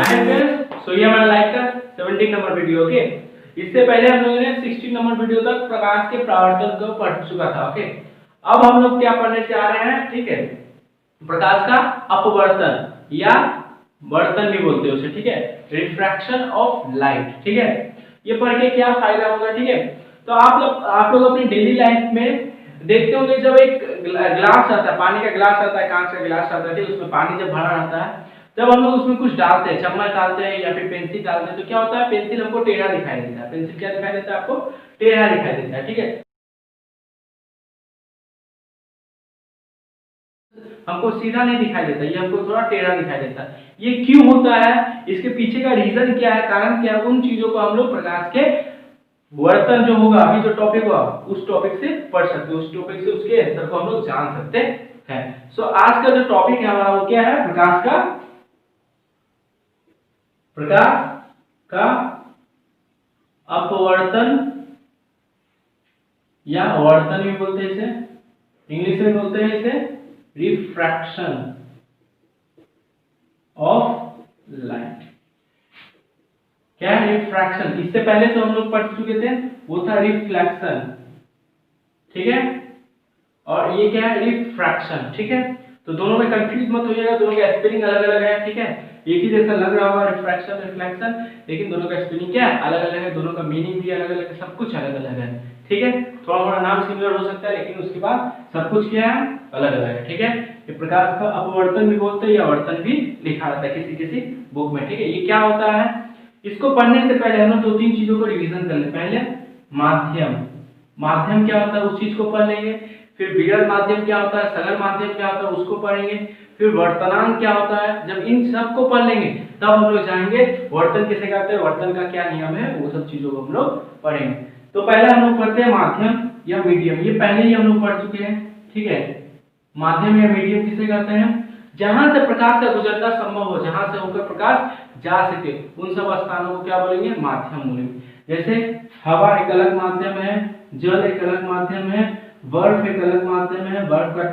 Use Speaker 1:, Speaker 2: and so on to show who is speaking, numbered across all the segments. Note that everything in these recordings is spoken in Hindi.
Speaker 1: हाय फ्रेंड्स, सो ये हमारा लाइफ का 17 नंबर वीडियो। ओके, इससे पहले हम लोगों ने 16 नंबर वीडियो तक प्रकाश के परावर्तन को पढ़ चुका था। ओके, अब हम लोग क्या पढ़ने जा रहे हैं? ठीक है, प्रकाश का अपवर्तन या वर्तन भी बोलते हैं उसे। ठीक है, रिफ्रैक्शन ऑफ लाइट। ठीक है, ये पढ़ के क्या फायदा होगा? ठीक है, तो आप लोग अपनी डेली लाइफ में देखते होंगे, जब एक ग्लास आता है, पानी का ग्लास आता है, कांच का ग्लास आता है, ठीक, उसमें पानी जब भरा रहता है, जब हम लोग उसमें कुछ डालते हैं, चम्मच डालते हैं या फिर पेंसिल डालते हैं, तो क्या होता है? पेंसिल हमको टेढ़ा दिखाई देता है। पेंसिल क्या दिखाई देता है आपको? टेढ़ा दिखाई देता है। ठीक है, हमको सीधा नहीं दिखाई देता, ये हमको थोड़ा टेढ़ा दिखाई देता है। ये क्यों होता है? इसके पीछे का रीजन क्या है, कारण क्या है? उन चीजों को हम लोग प्रकाश के वर्तन जो होगा, अभी जो टॉपिक होगा उस टॉपिक से पढ़ सकते हैं, उस टॉपिक से उसके आंसर को हम लोग जान सकते हैं। सो आज का जो टॉपिक है हमारा वो क्या है? प्रकाश का अपवर्तन या वर्तन भी बोलते हैं इसे, इंग्लिश में बोलते हैं इसे रिफ्रैक्शन ऑफ लाइट। क्या है रिफ्रैक्शन? इससे पहले जो हम लोग पढ़ चुके थे वो था रिफ्लेक्शन। ठीक है, और ये क्या है? रिफ्रैक्शन। ठीक है, तो दोनों में कंफ्यूज मत होइएगा, दोनों का स्पेलिंग अलग अलग है। ठीक है, एक ही जैसा लग रहा होगा रिफ्रैक्शन रिफ्लेक्शन, लेकिन दोनों का स्पेलिंग क्या है? अलग अलग है, दोनों का मीनिंग भी अलग अलग है, सब कुछ अलग अलग है। ठीक है, थोड़ा थोड़ा नाम सिमिलर हो सकता है, लेकिन उसके बाद सब कुछ क्या है? अलग अलग है। ठीक है, ये प्रकाश का अपवर्तन भी बोलते हैं या वर्तन भी लिखा रहता है किसी किसी बुक में। ठीक है, ये क्या होता है? इसको पढ़ने से पहले हम लोग दो तीन चीजों को रिवीजन कर ले। पहले माध्यम, माध्यम क्या होता है उस चीज को पढ़ लेंगे। फिर विरल माध्यम क्या होता है, सघन माध्यम क्या होता है उसको पढ़ेंगे। फिर वर्तनांक क्या होता है। जब इन सब को पढ़ लेंगे तब हम लोग जानेंगे वर्तन किसे कहते हैं, वर्तन का क्या नियम है, वो सब चीजों को हम लोग पढ़ेंगे। तो पहले हम लोग पढ़ते हैं माध्यम या मीडियम। ये पहले ही हम लोग पढ़ चुके हैं। ठीक है, माध्यम या मीडियम किसे कहते हैं? जहां से प्रकाश का गुजरना संभव हो, जहां से होकर प्रकाश जा सके, उन सब स्थानों को क्या बोलेंगे? माध्यम बोलेंगे। जैसे हवा एक अलग माध्यम है, जल एक अलग माध्यम है, बर्फ एक अलग माध्यम है। बर्फ का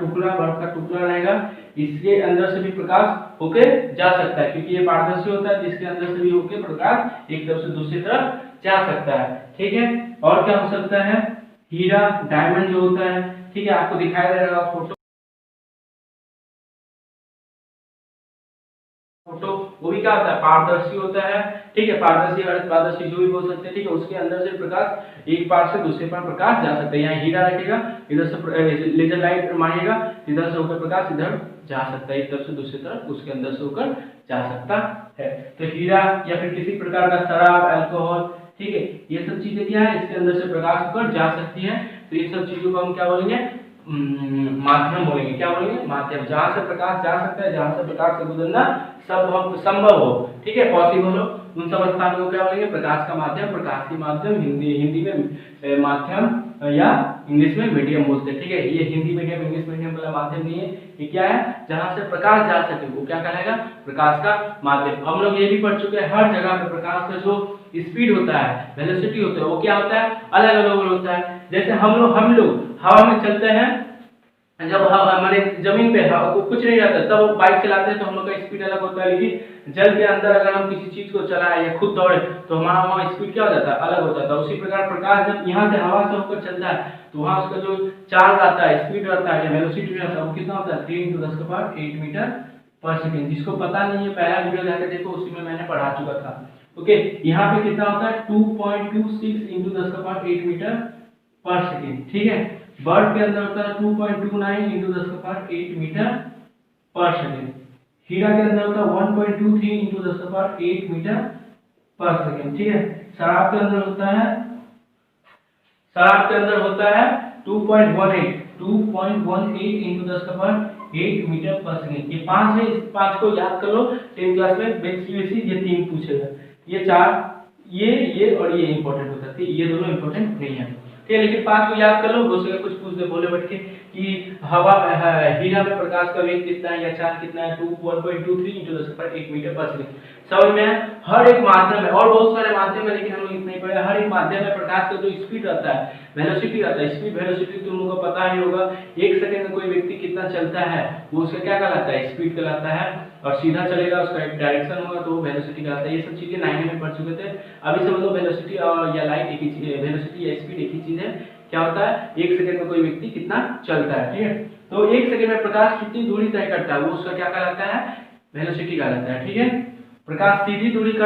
Speaker 1: टुकड़ा रहेगा, इसके अंदर से भी प्रकाश होके जा सकता है, क्योंकि ये पारदर्शी होता है, जिसके अंदर से भी होके प्रकाश एक तरफ से दूसरी तरफ जा सकता है। ठीक है, और क्या हो सकता है? हीरा, डायमंड जो होता है, ठीक है, आपको दिखाई दे रहा फोटो, वो भी क्या होता है? पारदर्शी होता है। ठीक है, पारदर्शी अर्ध पारदर्शी जो भी बोल सकते हैं। ठीक है, उसके अंदर से प्रकाश एक पार से दूसरे पार प्रकाश जा सकता है। यहाँ हीरा रखेगा, इधर से लेजर लाइट मारेगा, इधर से होकर प्रकाश इधर जा सकता है, एक तरफ से दूसरी तरफ उसके अंदर से होकर जा सकता है। तो हीरा या फिर किसी प्रकार का शराब, अल्कोहल, ठीक है, ये सब चीजें क्या है? इसके अंदर से प्रकाश होकर जा सकती है। तो ये सब चीजों को हम क्या बोलेंगे? माध्यम बोलेंगे। क्या बोलेंगे? माध्यम। जहां से प्रकाश जा सकता है, जहां से प्रकाश से गुजरना सब संभव हो, ठीक है, पॉसिबल हो, उन सब स्थानों को क्या बोलेंगे? प्रकाश का माध्यम, प्रकाश की माध्यम। हिंदी में माध्यम या इंग्लिश में मीडियम बोलते हैं। ठीक है, ये हिंदी मीडियम इंग्लिश मीडियम वाला माध्यम नहीं है, ये क्या है? जहां से प्रकाश जा सके वो क्या कहलाएगा? प्रकाश का माध्यम। हम लोग ये भी पढ़ चुके हैं, हर जगह पे प्रकाश का जो स्पीड होता है, वेलोसिटी होता है, वो क्या होता है? अलग अलग होता है। जैसे हम लोग हवा में चलते हैं, जब हमारे जमीन पे कुछ नहीं रहता तब बाइक चलाते हैं तो हम लोग का स्पीड अलग होता है, लेकिन जल के अंदर अगर हम किसी चीज को चलाएं या खुद दौड़े तो हमारा वहाँ स्पीड क्या हो जाता है? अलग हो जाता है। उसी प्रकार प्रकाश जब यहाँ से हवा से होकर चलता है तो वहाँ उसका जो चार्ज आता है, स्पीड रहता है या वेलोसिटी रहता है, वो कितना होता है? 3 × 10⁸ मीटर पर सेकेंड। जिसको पता नहीं है, पहला वीडियो जाकर देखो, उसी में मैंने पढ़ा चुका था। ओके, यहाँ पे कितना होता है? 2.26 × 10⁸ मीटर पर सेकेंड। ठीक है, बर्फ के अंदर होता है 2.29 × 10⁸ मीटर पर सेकेंड। हीरा के अंदर होता है 1.23 × 10⁸ मीटर पर सेकेंड। ठीक है, शराब के अंदर होता है 2.18 × 10⁸ मीटर पर सेकेंड। ये 5 है, इस 5 को याद कर लो, 10th क्लास में बेसिक ये 3 पूछेगा, ये 4, ये और ये इंपॉर्टेंट होता है। ये दोनों इंपॉर्टेंट नहीं है, ठीक है, लेकिन 5 को याद कर लो। हो सके कुछ पूछ दे बोले बैठ के कि हीरा में प्रकाश का वेग कितना है या चार्ज कितना है, 1.23 × 10⁸ मीटर पर सेकंड। समझ में आया? हर एक माध्यम में, और बहुत सारे माध्यम है लेकिन हम लोग इतना ही पढ़े। हर एक माध्यम में प्रकाश का जो स्पीड रहता है, वेलोसिटी रहता है, स्पीड वेलोसिटी तुम लोगों को पता ही होगा। 1 सेकंड में कोई व्यक्ति कितना चलता है वो उसका क्या कहलाता है, स्पीड कहलाता है। और सीधा चलेगा उसका एक डायरेक्शन होगा तो वो वेलोसिटी कहलाता है। ये सब चीजें 9वीं में पढ़ चुके थे। अभी समझ लो वेलोसिटी और या लाइट एक ही चीज है, वेलोसिटी या स्पीड एक ही चीज है। क्या होता है, 1 सेकंड में कोई व्यक्ति कितना चलता है, ठीक है। तो 1 सेकंड में प्रकाश कितनी दूरी तय करता है वो उसका क्या कहलाता है, वेलोसिटी कहलाता है, ठीक है। प्रकाश सीधी दूरी तय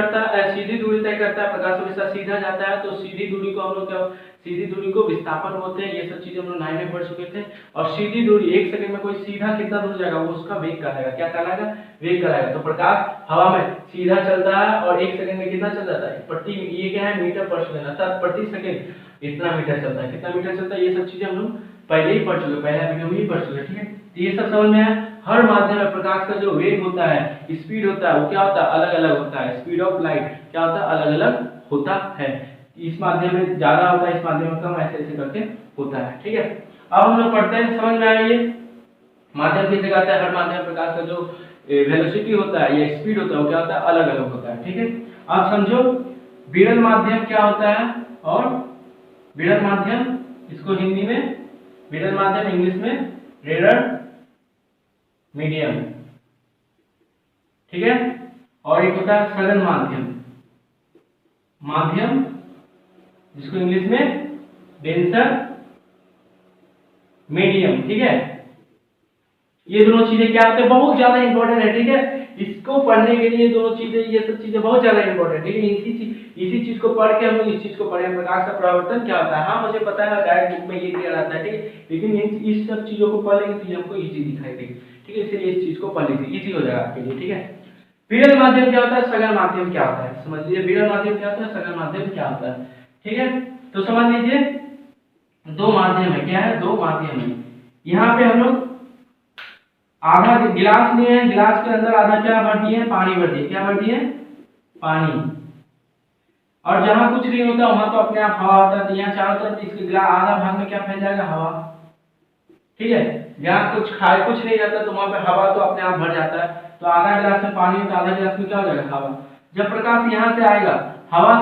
Speaker 1: करता है, प्रकाश हमेशा सीधा जाता है, तो सीधी दूरी को हम लोग क्या, सीधी दूरी को विस्थापन बोलते हैं। ये सब चीजें हम लोग 9 में पढ़ चुके थे। और सीधी दूरी 1 सेकंड में कोई सीधा कितना दूर जाएगा वो उसका वेग कहलाएगा। क्या कहलाएगा, वेग कहलाएगा। तो प्रकाश हवा में सीधा चलता है और 1 सेकंड में कितना चल जाता है, प्रति, ये क्या है, मीटर पर सेकंड, अर्थात प्रति सेकंड इतना मीटर चलता है। कितना मीटर चलता है, ये सब चीजें हम लोग पहले ही पढ़ चुके, पहला वीडियो में ही पढ़ चुके, ठीक है। तो ये सब समझ में आया। हर माध्यम में प्रकाश का जो वेग होता है, स्पीड होता है, वो क्या होता है, अलग अलग होता है। स्पीड ऑफ लाइट क्या होता है, अलग अलग होता है। इस माध्यम में ज्यादा होता है, इस माध्यम में कम, ऐसे ऐसे करके होता है, ठीक है। अब हम लोग पढ़ते हैं, समझ में आया ये माध्यम किसे कहता है। हर माध्यम में प्रकाश का जो वेलोसिटी होता है या स्पीड होता है वो क्या होता है, अलग अलग होता है, ठीक है। अब समझो विरल माध्यम क्या होता है, और विरल माध्यम, इसको हिंदी में विरल माध्यम, इंग्लिश में रेयर मीडियम, ठीक है। और एक होता है सघन माध्यम, माध्यम जिसको इंग्लिश में डेंसर मीडियम, ठीक है। ये दोनों चीजें क्या होते हैं, बहुत ज्यादा इंपॉर्टेंट है, ठीक है। इसको पढ़ने के लिए दोनों चीजें, ये सब चीजें बहुत ज्यादा इंपॉर्टेंट है, ठीक है। इसी चीज को पढ़ के हम लोग इस चीज को पढ़े, प्रकाश का परावर्तन क्या होता है। हाँ मुझे पता है डायरेक्ट बुक में ये दिया रहता है, ठीक है, लेकिन इस सब चीजों को पढ़ेंगे तो ये हमको इजी दिखाई देगी, ठीक है। इसलिए इस चीज को पढ़ लीजिए, इजी हो जाएगा आपके लिए, ठीक है। विरल माध्यम क्या होता है, सघन माध्यम क्या होता है, समझ लीजिए। विरल माध्यम क्या होता है, सघन माध्यम क्या होता है, ठीक है। तो समझ लीजिए दो माध्यम है, क्या है, दो माध्यम है। यहाँ पे हम लोग आधा गिलास लिए हैं, गिलास के अंदर आधा क्या भर दिए, पानी भर दिए। क्या भर दिए, पानी। और जहां कुछ नहीं होता वहां तो अपने आप हवा होता है। तो यहाँ चारों तरफ इसके गिलास आधा भाग में क्या फैल जाएगा, हवा, ठीक है। जहाँ कुछ खाए कुछ नहीं रहता तो वहां पे हवा तो अपने आप भर जाता है। तो आधा गिलास में पानी तो आधा गिलास में क्या हो जाएगा, हवा। जब प्रकाश यहाँ से आएगा, हवा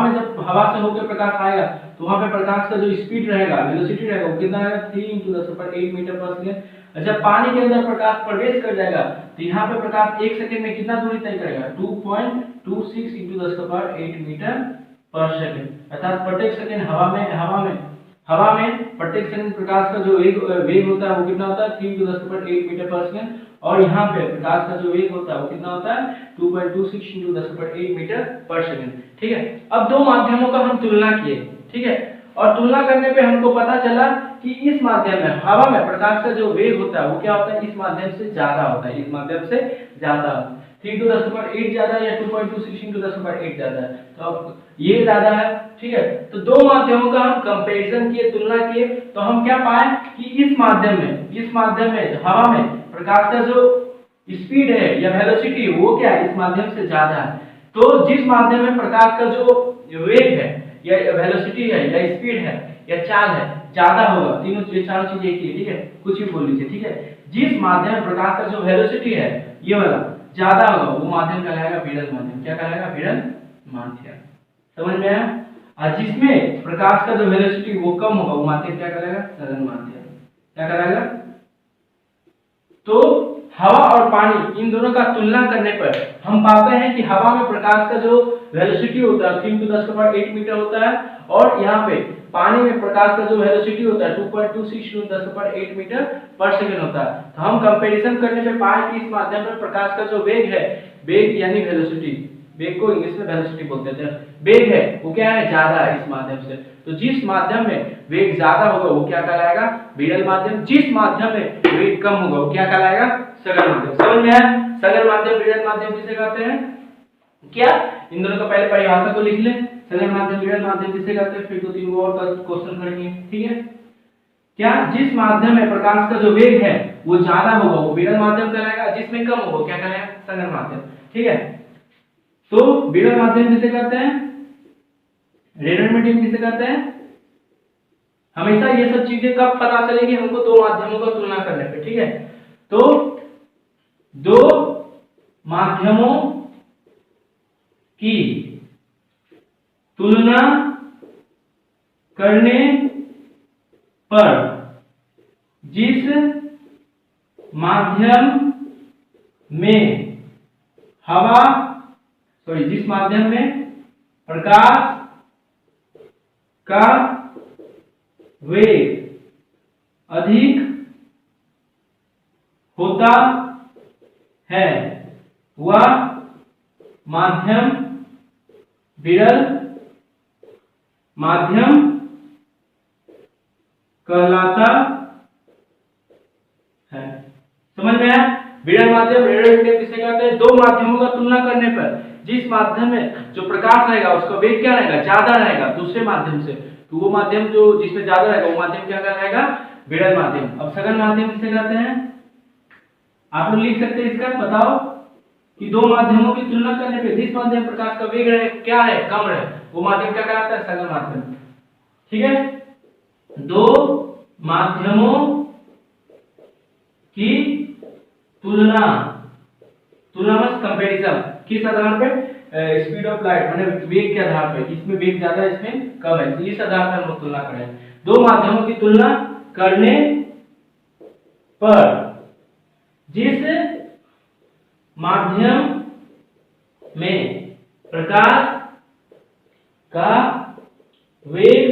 Speaker 1: में जब हवा से होकर प्रकाश आएगा तो वहां पे प्रकाश का जो स्पीड रहेगा, वेलोसिटी रहेगा, वो कितना आएगा, 3 × 10⁸ मीटर पर सेकंड। जब पानी के अंदर प्रकाश प्रवेश कर जाएगा तो यहाँ पे प्रकाश 1 सेकंड में कितना दूरी तय करेगा, 2.26 × 10⁸ मीटर पर सेकंड। अर्थात प्रत्येक सेकंड हवा में प्रत्येक सेकंड प्रकाश का जो वेग होता है वो कितना होता है, 3 × 10⁸ मीटर पर सेकंड। और यहाँ पे प्रकाश का जो वेग होता है वो कितना होता है, 2.26 × 10⁸ मीटर पर सेकंड, ठीक है। अब दो माध्यमों का हम तुलना किए, ठीक है। और तुलना करने पे हमको पता चला कि इस माध्यम में, हवा में प्रकाश का जो वेग होता है वो क्या होता है, इस माध्यम से ज्यादा होता है, इस माध्यम से ज्यादा। 3 × 10⁸ ज्यादा या 2.26 × 10⁸ ज्यादा है, तो अब ये ज्यादा है, ठीक है। तो दो माध्यमों का हम कंपैरिजन किए, तुलना किए, तो हम क्या पाए कि इस माध्यम में हवा में प्रकाश का जो स्पीड है या वेलोसिटी वो क्या है, इस माध्यम से ज्यादा है। तो जिस माध्यम में प्रकाश का जो वेग है या वेलोसिटी है या स्पीड है या चाल है ज्यादा होगा, तीनों चारों चीजें एक ही, ठीक है, कुछ भी बोल लीजिए, ठीक है। जिस माध्यम में प्रकाश का जो वेलोसिटी है ये वाला ज्यादा होगा वो माध्यम कहलाएगा विरल माध्यम। क्या कहलाएगा, विरल माध्यम। समझ में आया। और जिसमें प्रकाश का जो वेलोसिटी वो कम होगा वो माध्यम क्या कहलाएगा, सघन माध्यम। क्या कहलाएगा। तो हवा और पानी इन दोनों का तुलना करने पर हम पाते हैं कि हवा में प्रकाश का जो वेलोसिटी होता है 3 × 10⁸ मीटर होता है, और यहाँ पे पानी में प्रकाश का जो वेलोसिटी होता है 2.26 × 10⁸ मीटर पर सेकंड होता है। तो हम कंपैरिजन करने पे पाए कि इस माध्यम में प्रकाश का जो वेग है, वेग यानी वेलोसिटी, वेग को इंग्लिश में वेलोसिटी बोलते हैं, वेग है वो क्या है, ज्यादा है इस माध्यम से। तो जिस माध्यम में वेग ज्यादा होगा वो क्या कहलाएगा, विरल माध्यम। जिस माध्यम में वेग कम होगा वो क्या कहलाएगा, सघन माध्यम। समझ में आया। सघन माध्यम, विरल माध्यम किसे कहते हैं, क्या, इन दोनों का पहले परिभाषा को लिख ले। सघन माध्यम, विरल माध्यम किसे कहते हैं, फिर 2-3 और क्वेश्चन करेंगे, ठीक है। क्या, जिस माध्यम में प्रकाश का जो वेग है वो ज्यादा होगा वो विरल माध्यम कहलाएगा, जिसमें कम होगा क्या कहलाएगा, सघन माध्यम, ठीक है। तो विरल माध्यम किसे कहते हैं, रेयर मीडियम किसे कहते हैं, हमेशा ये सब चीजें कब पता चलेगी हमको, दो माध्यमों का तुलना करने पे, ठीक है। तो दो माध्यमों की तुलना करने पर जिस माध्यम में जिस माध्यम में प्रकाश का वेग अधिक होता है वह माध्यम विरल माध्यम कहलाता है। समझ में आया? विरल माध्यम किसे कहते हैं? दो माध्यमों का तुलना करने पर जिस माध्यम में जो प्रकाश रहेगा उसका वेग क्या रहेगा? ज्यादा रहेगा दूसरे माध्यम से, तो वो माध्यम जो जिसमें ज्यादा रहेगा वो माध्यम क्या कहलाएगा? विरल माध्यम। अब सघन माध्यम किसे कहते हैं? आप लोग लिख सकते हैं इसका, बताओ कि दो माध्यमों की तुलना करने पे जिस माध्यम प्रकाश का वेग रहे क्या है? कम रहे, वो माध्यम क्या कहलाता है? सघन माध्यम। ठीक है, दो माध्यमों की तुलना में कंपैरिजन किस आधार पे? स्पीड ऑफ लाइट माने वेग के आधार पे, इसमें वेग ज्यादा इसमें कम है, तो इस आधार पर हम लोग तुलना करें। दो माध्यमों की तुलना करने पर जिस माध्यम में प्रकाश का वेग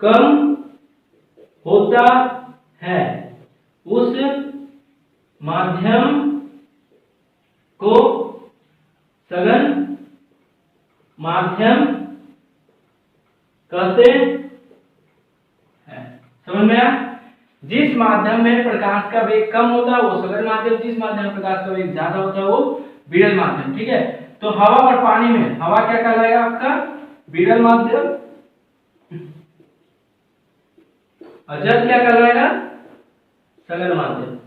Speaker 1: कम होता है उस माध्यम को सघन माध्यम कहते हैं। समझ में आया? जिस माध्यम में प्रकाश का वेग कम होता है वो सघन माध्यम, जिस माध्यम में प्रकाश का वेग ज्यादा होता है वो विरल माध्यम। ठीक है, तो हवा और पानी में हवा क्या कहलाएगा आपका? विरल माध्यम, और जल क्या कहलाएगा? सघन माध्यम।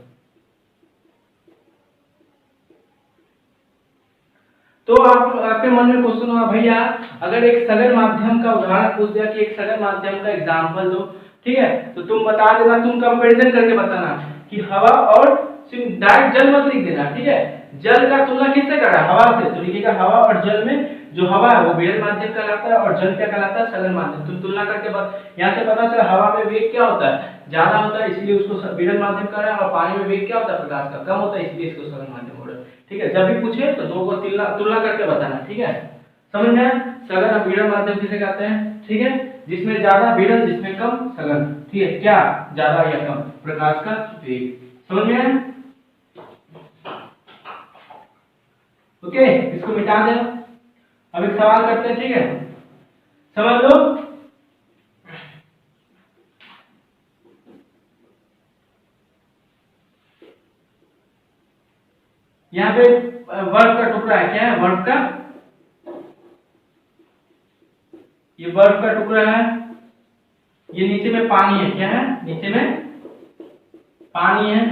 Speaker 1: तो आपके मन में क्वेश्चन हुआ भैया अगर एक सघन माध्यम का उदाहरण पूछ दिया कि एक सघन माध्यम का एग्जांपल दो, ठीक है, तो तुम बता देना, तुम कंपैरिजन करके बताना कि हवा और सिर्फ डायरेक्ट जल मत लिख देना। ठीक है, जल का तुलना किससे कर रहा है? हवा से, तो लिखिएगा हवा और जल में जो हवा है वो विरल माध्यम कहलाता है और जल क्या कहलाता है? सघन माध्यम। तुम तुलना करके यहाँ से पता चला हवा में वेग क्या होता है? ज्यादा होता है, इसलिए उसको विरल माध्यम कह रहे हैं, और पानी में वेग क्या होता है? प्रकाश का कम होता है, इसलिए इसको सघन माध्यम बोल रहे हैं। ठीक है, जब भी पूछे तो दो को तुलना करके बताना। ठीक है, समझ में आया? सघन और विरल माध्यम किसे कहते हैं? ठीक है, जिसमें ज्यादा विरल, जिसमें कम सघन। ठीक है, क्या ज्यादा या कम? प्रकाश का वेग। समझ में आया? ओके, इसको मिटा देना। अब एक सवाल करते हैं, ठीक है, समझ लो। यहाँ पे बर्फ का टुकड़ा है, क्या है? बर्फ का, ये बर्फ का टुकड़ा है, ये नीचे में पानी है, क्या है? नीचे में पानी है।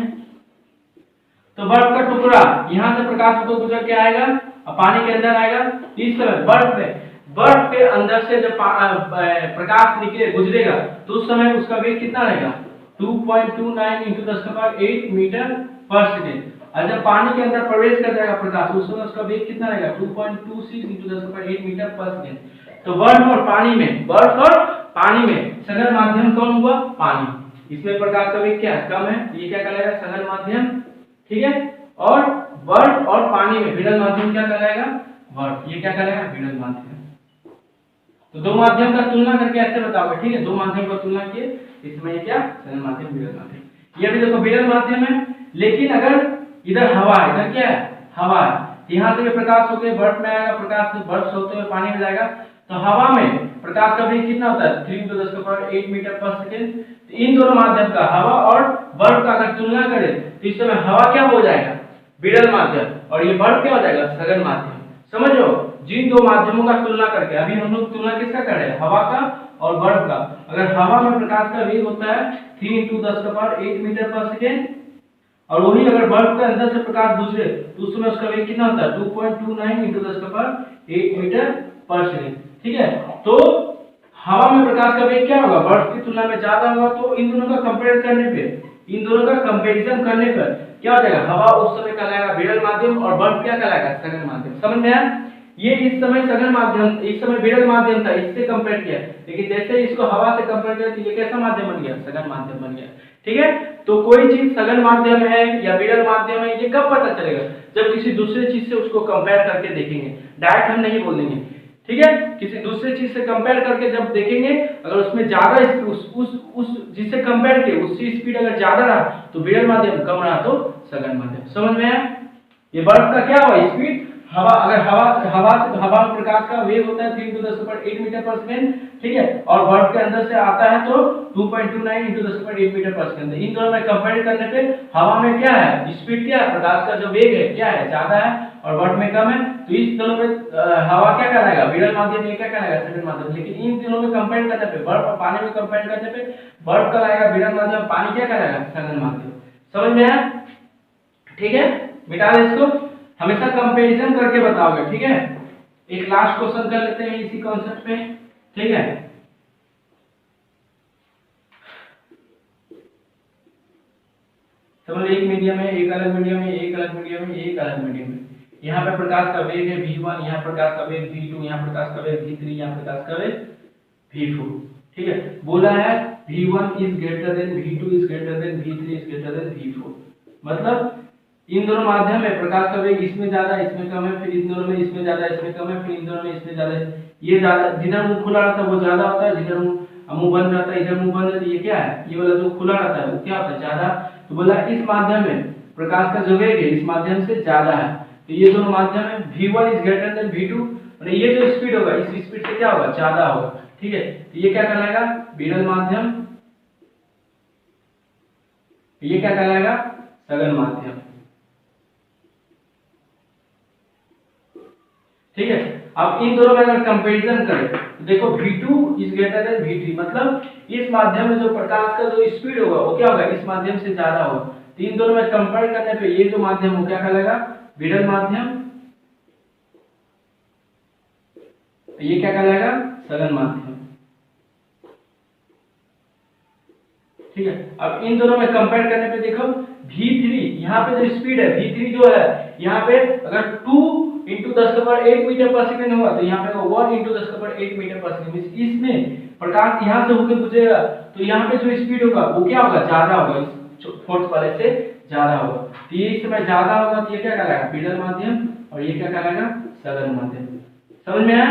Speaker 1: तो बर्फ का टुकड़ा यहाँ से प्रकाश को गुजर के आएगा और पानी के अंदर आएगा। इस समय बर्फ के अंदर से जब प्रकाश निकले गुजरेगा तो उस समय उसका वेग कितना रहेगा? 2.29 × 10⁸ मीटर पर सेकेंड। और जब पानी के अंदर प्रवेश कर जाएगा प्रकाश उस समय उसका वेग कितना रहेगा? 2.26 × 10⁸ मीटर पर सेकेंड। तो बर्फ और पानी में सघन माध्यम कौन हुआ? पानी। इसमें प्रकाश का वेग क्या है? कम है, ये क्या कहलाएगा? सघन माध्यम। ठीक है, और बर्फ और पानी में विरल माध्यम क्या कहलाएगा? बर्फ। ये क्या कहलाएगा? विरल माध्यम। तो दो माध्यम का तुलना करके ऐसे बताओगे। ठीक है, दो माध्यम का तुलना किए, इसमें क्या? सघन माध्यम, विरल माध्यम। ये भी देखो विरल माध्यम है, लेकिन अगर इधर हवा है, इधर क्या है? हवा है, यहाँ से प्रकाश होकर बर्फ में आएगा, प्रकाश से बर्फ से होते हुए पानी में जाएगा, तो हवा में प्रकाश का वेग कितना होता है? 3 × 10⁸ मीटर पर सेकेंड। तो इन दोनों माध्यम का, हवा और बर्फ का अगर तुलना करें तो इस समय हवा क्या हो जाएगा? विरल माध्यम, और ये बर्फ क्या हो जाएगा? सघन माध्यम। समझो, जिन दो माध्यमों का तुलना करके, अभी हम लोग तुलना किसका कर रहे हैं? हवा का और बर्फ का। अगर हवा में प्रकाश का वेग होता है 3 × 10⁸ मीटर पर सेकेंड, और वही अगर बर्फ के अंदर से प्रकाश गुजरे तो उस समय उसका वेग कितना होता है? 2.29 × 10⁸ मीटर पर सेकेंड। ठीक है, तो हवा में प्रकाश का वेग क्या होगा, बर्फ की तुलना में ज्यादा होगा। तो इन दोनों का कंपेयर करने पे, इन दोनों का कंपैरिजन करने पर क्या हो जाएगा, हवा उस समय कहलाएगा विरल माध्यम और बर्फ क्या कहलाएगा, सघन माध्यम। समझ में आया? ये इस समय सघन माध्यम, इस समय विरल माध्यम था, इससे कंपेयर किया, लेकिन जैसे इसको हवा से कंपेयर किया तो ये कैसा माध्यम बन गया, सघन माध्यम बन गया। ठीक है, तो कोई चीज सघन माध्यम है या विरल माध्यम है, ये कब पता चलेगा, जब किसी दूसरे चीज से उसको कंपेयर करके देखेंगे, डायरेक्ट हम नहीं बोल देंगे। ठीक है, किसी दूसरे चीज से कंपेयर करके जब देखेंगे, अगर उसमें ज्यादा उस जिससे कंपेयर किए उसकी स्पीड अगर ज्यादा रहा तो विरल माध्यम, कम रहा तो सघन माध्यम। समझ में आया? ये बर्फ का क्या हुआ, स्पीड, हवा, अगर हवा में प्रकाश का वेग होता है 3 × 10⁸ मीटर पर सेकंड, ठीक है, और बर्फ के अंदर से आता है तो 2.29 × 10⁸ मीटर पर सेकंड। इन दोनों में कंपेयर करने पे हवा में क्या है, स्पीड क्या है, प्रकाश का जो वेग है क्या है, ज्यादा है, और बर्फ में कम है। तो इस दोनों में हवा क्या कहलाएगा, विरल माध्यम, ये क्या कहलाएगा, सघन माध्यम। लेकिन इन तीनों में कंपेयर करने पे, बर्फ और पानी में कंपेयर करने पे बर्फ कहलाएगा विरल माध्यम, पानी क्या कहलाएगा, सघन माध्यम। समझ में आया? ठीक है, मिटा दे इसको, हमेशा कंपैरिजन करके बताओगे। ठीक है, एक लास्ट क्वेश्चन कर लेते हैं इसी कॉन्सेप्ट पे। ठीक है, समझ, एक मीडियम है, एक अलग मीडियम है, एक अलग मीडियम है, एक अलग मीडियम है। यहाँ पे प्रकाश का वेग है v1, यहाँ प्रकाश का वेग v2, यहाँ प्रकाश का वेग v3, यहाँ प्रकाश का वेग v4। ठीक है, बोला है v1 is greater than v2 is greater than v3 is greater than v4। मतलब इन दोनों माध्यम में प्रकाश का वेग इसमें ज्यादा इसमें कम है, फिर इन दोनों में इसमें ज्यादा इसमें कम है, फिर इन दोनों में इसमें ज्यादा है। ये ज्यादा, जिधर मुंह खुला रहता है वो ज्यादा होता है, जिधर मुंह बंद रहता है, इधर मुंह बंद रहता है, ये क्या है, ये वाला जो खुला रहता है वो क्या होता है, ज्यादा। तो बोला इस माध्यम में प्रकाश का जो वेग है इस माध्यम से ज्यादा है, तो ये दोनों माध्यम है v1 is greater than v2, और ये जो स्पीड होगा इस स्पीड से क्या होगा, ज्यादा होगा। ठीक है, तो ये क्या कहलाएगा, विरल माध्यम, ये क्या कहलाएगा, सघन माध्यम। ठीक है, अब इन दोनों में अगर कंपैरिजन करें तो देखो v2 is greater than v3, मतलब इस माध्यम में जो प्रकाश का जो स्पीड होगा वो क्या होगा, इस माध्यम से ज्यादा होगा। तो इन दोनों में कंपेयर करने पे ये जो माध्यम हो क्या कहलाएगा, विरल माध्यम, ये क्या कहलाएगा, सघन माध्यम। ठीक है, अब इन दोनों में कंपेयर करने पे देखो v3, यहाँ पे जो स्पीड है v3 जो है, यहाँ पे अगर 2 × 10⁸ मीटर पर सेकंड हुआ तो यहाँ पे 1 × 10⁸ मीटर पर सेकंड। इसमें प्रकाश यहाँ से होकर गुजरेगा तो यहाँ पे जो स्पीड होगा वो क्या होगा, ज्यादा होगा, इस फोर्थ वाले से ज्यादा होगा। तो ये इस समय ज्यादा होगा तो ये क्या कहलाएगा, विरल माध्यम, और ये क्या कहलाएगा, सघन माध्यम। समझ में आया?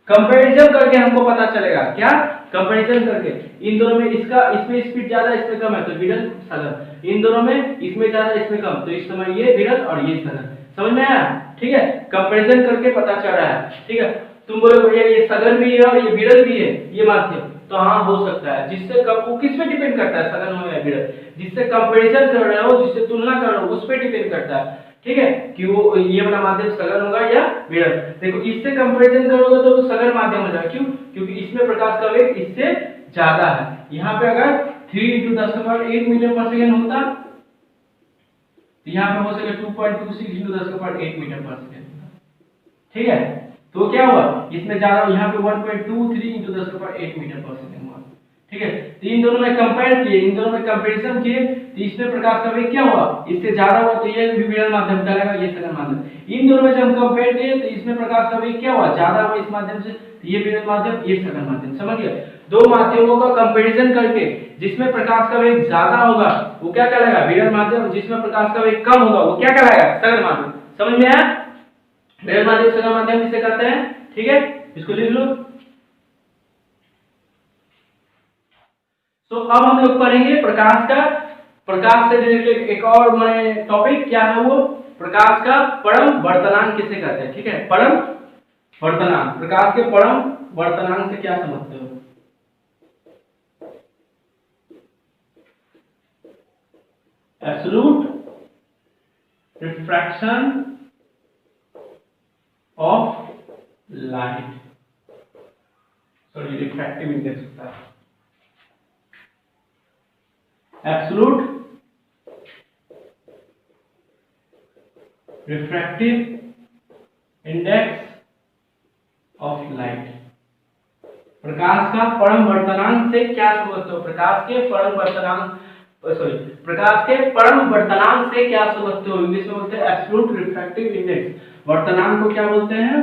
Speaker 1: कंपैरिजन करके हमको पता चलेगा, क्या, कंपैरिजन करके इन दोनों में इसका, इसमें स्पीड ज्यादा इसमें कम है तो विरल सघन, इन दोनों में इसमें ज्यादा इसमें कम तो इस समय ये विरल और ये सघन। समझ में आया? ठीक है, कंपैरिजन करके पता चल रहा है। ठीक है, तुम बोले भैया ये सघन भी है और ये विरल भी है ये माध्यम, तो हाँ हो सकता है, जिससे वो किस पे डिपेंड करता है, सघन हो या विरल, जिससे कंपैरिजन कर रहे हो, जिससे तुलना कर रहे हो उस पे डिपेंड करता है। ठीक है, कि वो ये वाला माध्यम सघन होगा या विरल। देखो इससे कंपैरिजन करोगे तो सघन माध्यम हो जाएगा, क्यों, क्योंकि इसमें प्रकाश का वेग इससे ज्यादा है। यहाँ पे अगर 3 × 10⁸ मीटर पर सेकंड होता तो यहाँ पे हो सके 2.26 × 10⁸ मीटर पर सेकंड। ठीक है, तो क्या हुआ, इसमें ज्यादा, यहाँ पे 1.23 × 10⁸ मीटर पर सेकंड हुआ। ठीक है, तो इन दोनों में कंपेयर किए, इन दोनों में कंपैरिजन किए तो इसमें प्रकाश का वेग क्या हुआ, इससे ज्यादा हुआ तो ये विरल माध्यम कहलाएगा, ये सघन माध्यम। इन दोनों में जब हम कंपेयर किए तो इसमें प्रकाश का वेग क्या हुआ, ज्यादा हुआ इस माध्यम से, तो ये विरल माध्यम, ये सघन माध्यम। समझ गए? दो माध्यमों का कंपैरिजन करके जिसमें प्रकाश का वेग ज्यादा होगा वो क्या कहलाएगा, विरल माध्यम, जिसमें प्रकाश का वेग कम होगा वो क्या कहलाएगा, सघन माध्यम। समझ में आया? विरल माध्यम, सघन माध्यम किसे कहते हैं। ठीक है, इसको लिख लो। तो अब हम लोग पढ़ेंगे प्रकाश का, प्रकाश से रिलेटेड एक और मैं टॉपिक, क्या है वो, प्रकाश का परम वर्तनांक किसे कहते हैं। ठीक है, परम वर्तनांक, प्रकाश के परम वर्तनांक से क्या समझते हो। Absolute refraction of light, sorry refractive index होता है, absolute refractive index of light, प्रकाश प्रकाश का परम वर्तनांक से क्या समझते हो? प्रकाश के परम वर्तनांक प्रकाश के परम वर्तनांक से क्या समझते हो? इंग्लिश में बोलते हैं एब्सोल्यूट रिफ्रैक्टिव इंडेक्स। वर्तनांक को क्या बोलते हैं?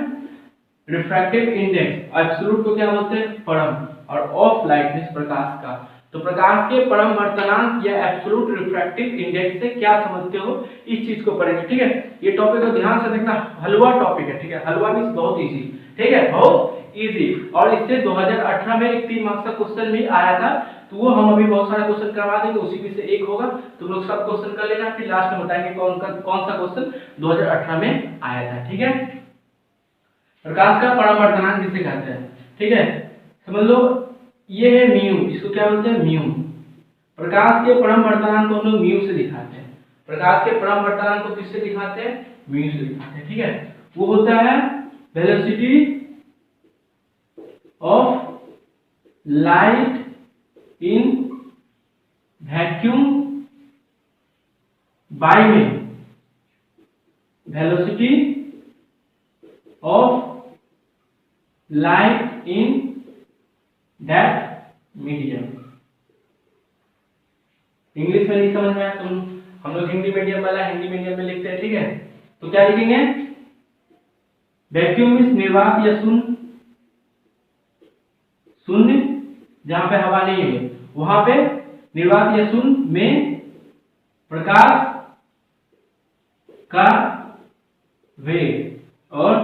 Speaker 1: Refractive index. एब्सोल्यूट को क्या बोलते हैं? परम। और ऑफ लाइटनेस प्रकाश का। तो प्रकाश के परम वर्तनांक या एब्सोल्यूट रिफ्रैक्टिव इंडेक्स से क्या समझते हो, इस चीज को पढ़ेंगे। ठीक है, ये टॉपिक को ध्यान से देखना, हलवा टॉपिक है। ठीक है, हलवा मींस बहुत इजी। ठीक है, बहुत इजी। और इससे 2018 में एक 3 मार्क्स का क्वेश्चन भी आया था, तो वो हम अभी बहुत सारा क्वेश्चन करवा देंगे, उसी में से एक होगा। तुम लोग सब क्वेश्चन कर लेना, फिर लास्ट में बताएंगे कौन सा क्वेश्चन 2018 में आया था। ठीक है, प्रकाश का परम वर्तनांक किसे कहते हैं? ठीक है, समझ लो, ये है म्यू, इसको क्या बोलते हैं? म्यू। प्रकाश के परम वर्तनांक को हम लोग म्यू से दिखाते हैं। प्रकाश के परम वर्तनांक को किससे दिखाते हैं? म्यू से दिखाते हैं। ठीक है, वो होता है velocity of light in vacuum by में, velocity of light in that medium. English में नहीं समझ में आया तुम, हम लोग हिंदी मीडियम वाला हिंदी मीडियम में लिखते हैं। ठीक है, तो क्या लिखेंगे? वैक्यूम मींस निर्वात या शून्य, शून्य जहां पे हवा नहीं है वहां पे निर्वात या शून्य में प्रकाश का वेग। और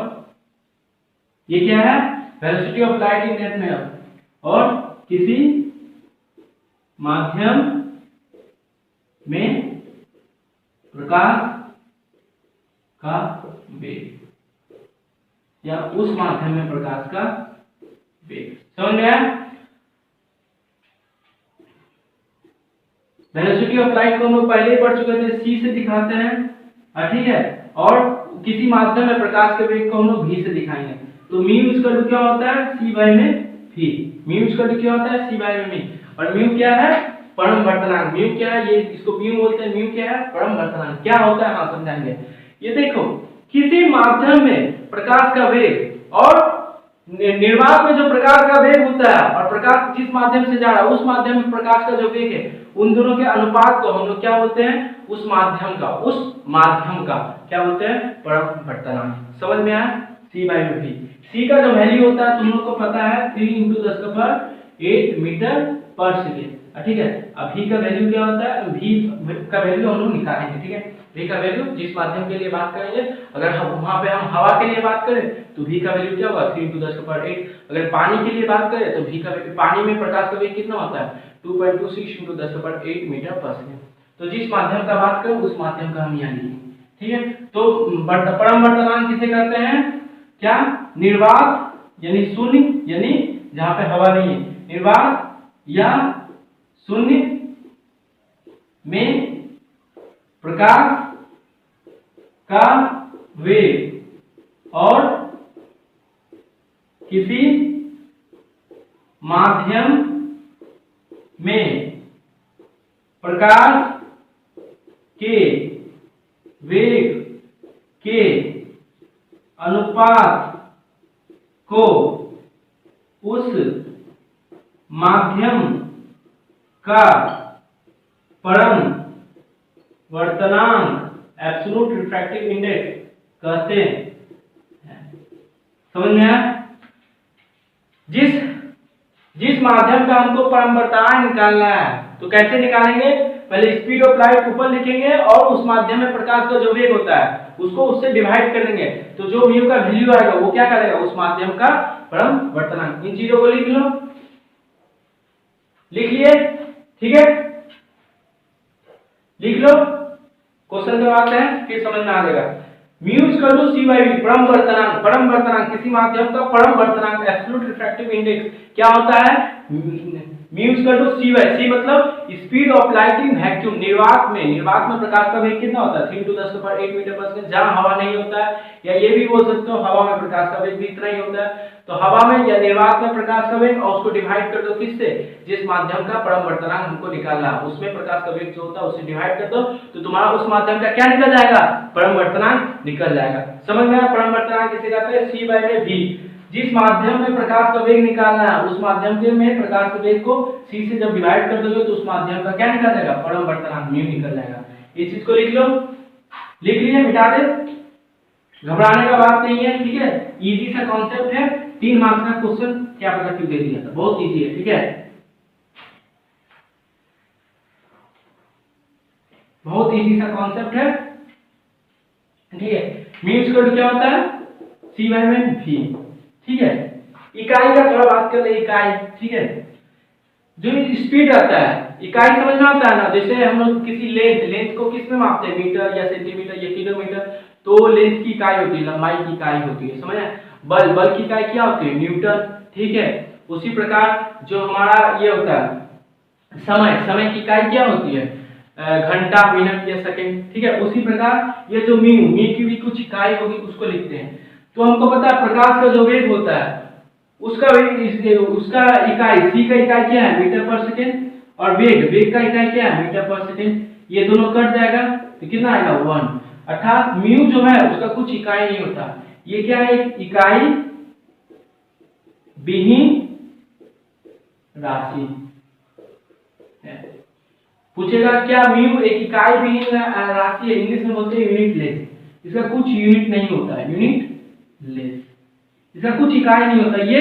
Speaker 1: ये क्या है? Velocity of light in that medium. और किसी माध्यम में प्रकाश का वेग, या उस माध्यम में प्रकाश का वेग। समझ में आया? वेलोसिटी ऑफ लाइट को हम लोग पहले ही पढ़ चुके थे, c से दिखाते हैं। ठीक है, और किसी माध्यम में प्रकाश के वेग को हम लोग v से दिखाएंगे। तो म्यू इसका क्या होता है? c बाय में v। म्यू इसका क्या होता है? c बाय में v। और म्यू क्या है? परम वर्तनांक। म्यू क्या है? ये इसको म्यू बोलते हैं। म्यू क्या है? परम वर्तनांक। क्या होता है? हाँ, समझाएंगे। ये देखो, किसी माध्यम में प्रकाश का वेग और निर्वात में जो प्रकाश का वेग होता है, और प्रकाश जिस माध्यम से जा रहा है उस माध्यम में प्रकाश का जो वेग है, उन दोनों के अनुपात को हम लोग क्या बोलते हैं? उस माध्यम का क्या बोलते हैं? परम वर्तनांक। समझ में आया? c बाय में v। c का जो वैल्यू होता है तुम लोग को पता है, 3 × 10⁸ मीटर पर सेकेंड। ठीक है, अब v का वैल्यू क्या होता है? v का वैल्यू हम लोग निकालेंगे। ठीक है, v का वैल्यू जिस माध्यम के लिए बात करेंगे, अगर हम वहां पे हम हवा के लिए बात करें तो v का वैल्यू क्या होगा? 3 × 10⁸। अगर पानी के लिए बात करें तो v का वैल्यू, पानी में प्रकाश का वेग कितना होता है? 2.26 × 10⁸ मीटर पर सेकेंड। तो जिस माध्यम का बात करें उस माध्यम का हम यहाँ लिखेंगे। ठीक है, तो परम वर्तनांक किसे कहते हैं? क्या? निर्वात यानी शून्य, यानी जहां पे हवा नहीं है, निर्वात या शून्य में प्रकाश का वेग और किसी माध्यम में प्रकाश के वेग के अनुपात को उस माध्यम का परम वर्तनांक, एब्सोल्यूट रिफ्रैक्टिव इंडेक्स कहते हैं। समझ में आया? जिस माध्यम का हमको परम वर्तनांक निकालना है, तो कैसे निकालेंगे? पहले स्पीड ऑफ लाइट ऊपर लिखेंगे और उस माध्यम में प्रकाश का जो वेग होता है उसको उससे डिवाइड कर देंगे, तो जो म्यू का वैल्यू आएगा वो क्या करेगा? उस माध्यम का परम वर्तनांक। इन चीजों को लिख लो, लिख लिए? ठीक है, लिख लो। क्वेश्चन के बाद है, फिर समझ में आ जाएगा। म्यू = c बाय v, परम वर्तनांक। परम वर्तनांक किसी माध्यम का परम वर्तनांक, एब्सोल्यूट रिफ्रैक्टिव इंडेक्स क्या होता है? म्यू = c बाय, c मतलब speed of light in vacuum. निर्वात में प्रकाश का वेग कितना होता है? 3 × 10⁸ मीटर पर सेकंड। जहां हवा नहीं होता है, या ये भी बोल सकते हो हवा में प्रकाश का वेग भी इतना ही होता है। तो हवा में या निर्वात में प्रकाश का वेग, और उसको डिवाइड कर दो किससे? जिस माध्यम का परम वर्तनांक हमको निकालना है उसमें प्रकाश का वेग जो होता है उसे डिवाइड कर दो, तो तुम्हारा उस माध्यम का क्या निकल जाएगा? परम वर्तनांक निकल जाएगा। समझ में आया? परम वर्तनांक किसे कहते हैं? c बाय में v। जिस माध्यम में प्रकाश का वेग निकालना है उस माध्यम के में प्रकाश के वेग को c से जब डिवाइड कर दोगे तो उस माध्यम का क्या निकल जाएगा, परावर्तनांक म्यू निकल जाएगा। इस चीज को लिख लो, लिख लिए, मिटा दे, घबराने का बात नहीं है, ठीक है। इजी सा कॉन्सेप्ट है, 3 मार्क्स का क्वेश्चन, क्या पता क्यों दे दिया था, बहुत इजी है, ठीक है, बहुत इजी सा कॉन्सेप्ट है, ठीक है। म्यू स्क्वायर क्या होता है, c बाय में v, ठीक है। इकाई का थोड़ा बात कर ले, इकाई, ठीक है। जो स्पीड आता है, इकाई समझ में आता है ना, जैसे हम लोग किसी लेंथ को किस में मापते हैं, मीटर या सेंटीमीटर या किलोमीटर, तो लेंथ की इकाई होती है, लंबाई की इकाई होती है, समझ आए। बल की इकाई क्या होती है, न्यूटन, ठीक है। उसी प्रकार जो हमारा ये होता है समय की इकाई क्या होती है, घंटा, मिनट या सेकंड, ठीक है। उसी प्रकार ये जो म्यू की भी कुछ इकाई होगी उसको लिखते हैं। तो हमको पता है प्रकाश का जो वेग होता है उसका इकाई, c का इकाई क्या है, मीटर पर सेकंड, और वेग का इकाई क्या है, मीटर पर सेकंड। ये दोनों कट जाएगा तो कितना आएगा, 1। अर्थात म्यू जो है उसका कुछ इकाई नहीं होता, ये क्या है, एक इकाई विहीन राशि है। पूछेगा क्या म्यू एक इकाई विहीन राशि है, इंग्लिश में बोलते हैं यूनिटलेस, इसका कुछ यूनिट नहीं होता है, यूनिटलेस, इसका कुछ इकाई नहीं होता। ये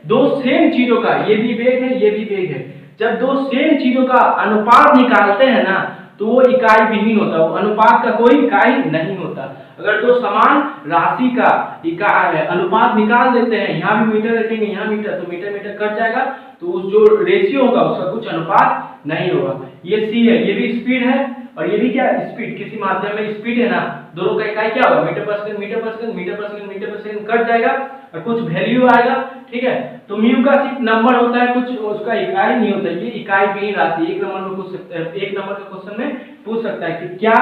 Speaker 1: दो सेम चीजों का, ये भी वेग है ये भी वेग है, जब दो सेम चीजों का अनुपात निकालते हैं ना तो वो इकाई विहीन होता है, वो अनुपात का कोई इकाई नहीं होता। अगर दो समान राशि का इकाई अनुपात निकाल देते हैं, यहाँ भी मीटर रखेंगे यहाँ मीटर, तो मीटर मीटर कट जाएगा, तो उस जो रेशियो होगा उसका कुछ अनुपात नहीं होगा। ये c है, ये भी स्पीड है, और ये भी क्या स्पीड, किसी माध्यम में स्पीड है ना, दोनों का इकाई क्या होगा, मीटर पर सेकंड, मीटर पर सेकंड, मीटर पर सेकंड, मीटर पर सेकंड, कट जाएगा और कुछ वैल्यू आएगा, ठीक है। तो म्यू का सिर्फ नंबर होता है, कुछ उसका इकाई नहीं होता, ये इकाई विहीन राशि। एक नंबर में पूछ सकते हैं, एक नंबर के क्वेश्चन में पूछ सकता है कि क्या